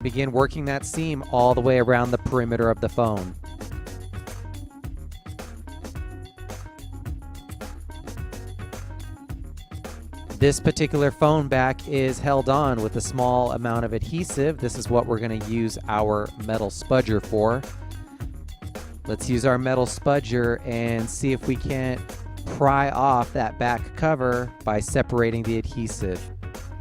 Begin working that seam all the way around the perimeter of the phone. This particular phone back is held on with a small amount of adhesive. This is what we're going to use our metal spudger for. Let's use our metal spudger and see if we can't pry off that back cover by separating the adhesive.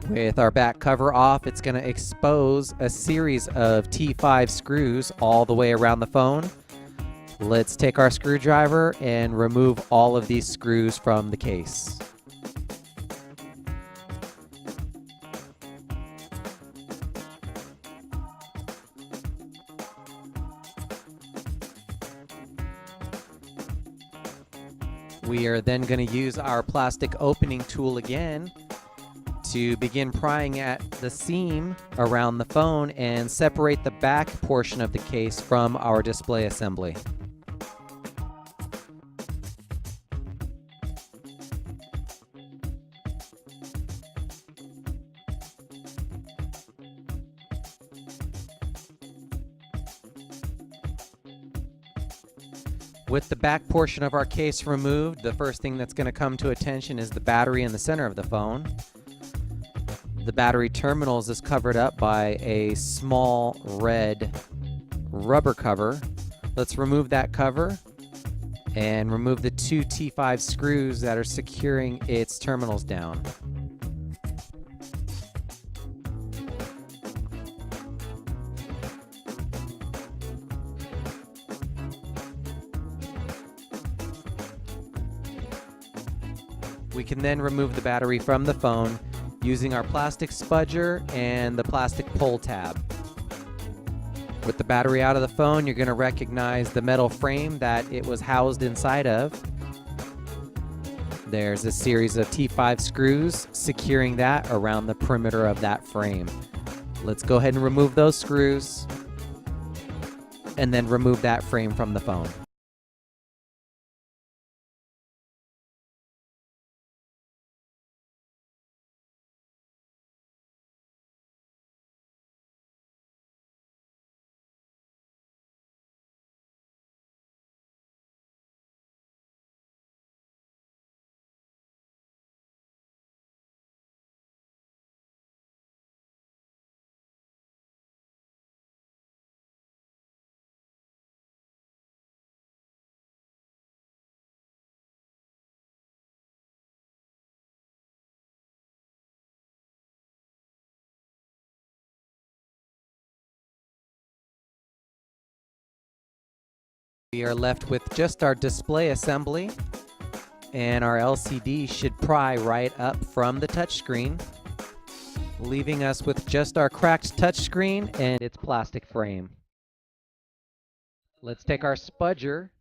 With our back cover off, it's going to expose a series of T5 screws all the way around the phone. Let's take our screwdriver and remove all of these screws from the case. We are then going to use our plastic opening tool again to begin prying at the seam around the phone and separate the back portion of the case from our display assembly. With the back portion of our case removed, the first thing that's going to come to attention is the battery in the center of the phone. The battery terminals is covered up by a small red rubber cover. Let's remove that cover and remove the two T5 screws that are securing its terminals down. We can then remove the battery from the phone using our plastic spudger and the plastic pull tab. With the battery out of the phone, you're going to recognize the metal frame that it was housed inside of. There's a series of T5 screws securing that around the perimeter of that frame. Let's go ahead and remove those screws and then remove that frame from the phone. We are left with just our display assembly, and our LCD should pry right up from the touchscreen, leaving us with just our cracked touchscreen and its plastic frame. Let's take our spudger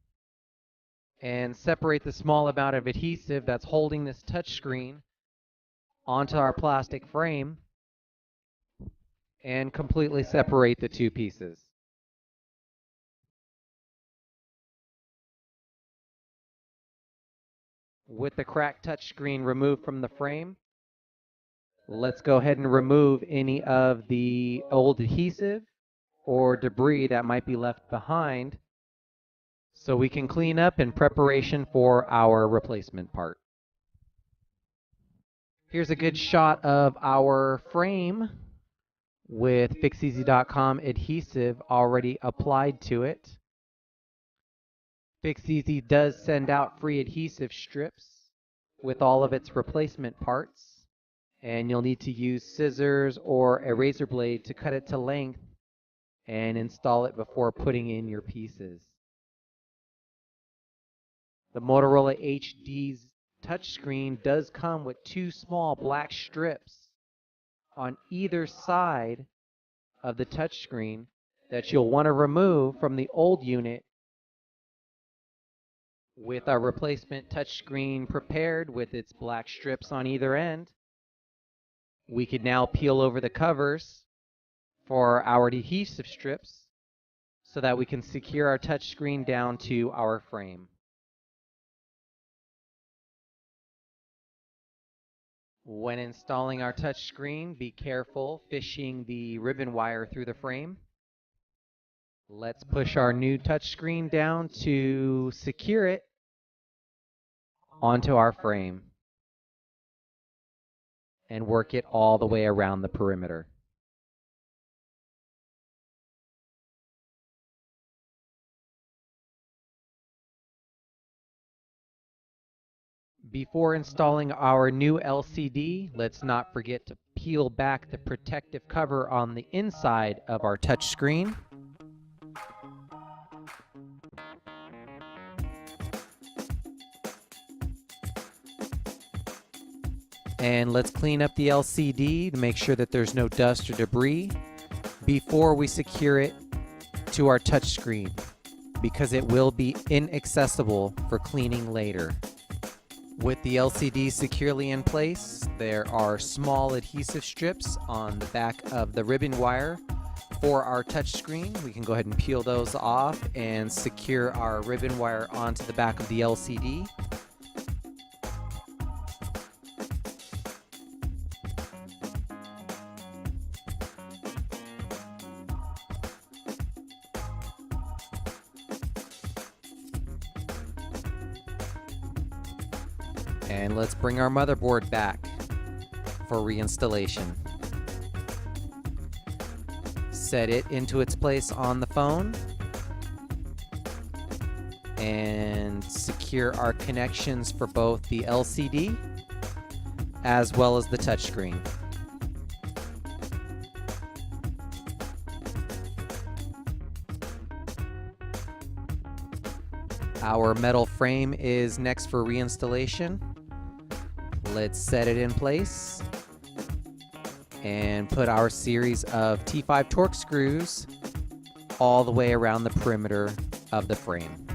and separate the small amount of adhesive that's holding this touchscreen onto our plastic frame and completely separate the two pieces. With the cracked touchscreen removed from the frame, let's go ahead and remove any of the old adhesive or debris that might be left behind so we can clean up in preparation for our replacement part. Here's a good shot of our frame with FixEasy.com adhesive already applied to it. FixEasy does send out free adhesive strips with all of its replacement parts, and you'll need to use scissors or a razor blade to cut it to length and install it before putting in your pieces. The Motorola HD's touchscreen does come with two small black strips on either side of the touchscreen that you'll want to remove from the old unit. With our replacement touchscreen prepared with its black strips on either end, we could now peel over the covers for our adhesive strips so that we can secure our touchscreen down to our frame. When installing our touchscreen, be careful fishing the ribbon wire through the frame. Let's push our new touchscreen down to secure it onto our frame and work it all the way around the perimeter. Before installing our new LCD, let's not forget to peel back the protective cover on the inside of our touchscreen. And let's clean up the LCD to make sure that there's no dust or debris before we secure it to our touchscreen, because it will be inaccessible for cleaning later. With the LCD securely in place, there are small adhesive strips on the back of the ribbon wire for our touchscreen. We can go ahead and peel those off and secure our ribbon wire onto the back of the LCD. And let's bring our motherboard back for reinstallation. Set it into its place on the phone and secure our connections for both the LCD as well as the touchscreen. Our metal frame is next for reinstallation. Let's set it in place and put our series of T5 Torx screws all the way around the perimeter of the frame.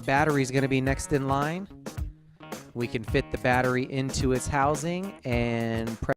Battery is going to be next in line. We can fit the battery into its housing and press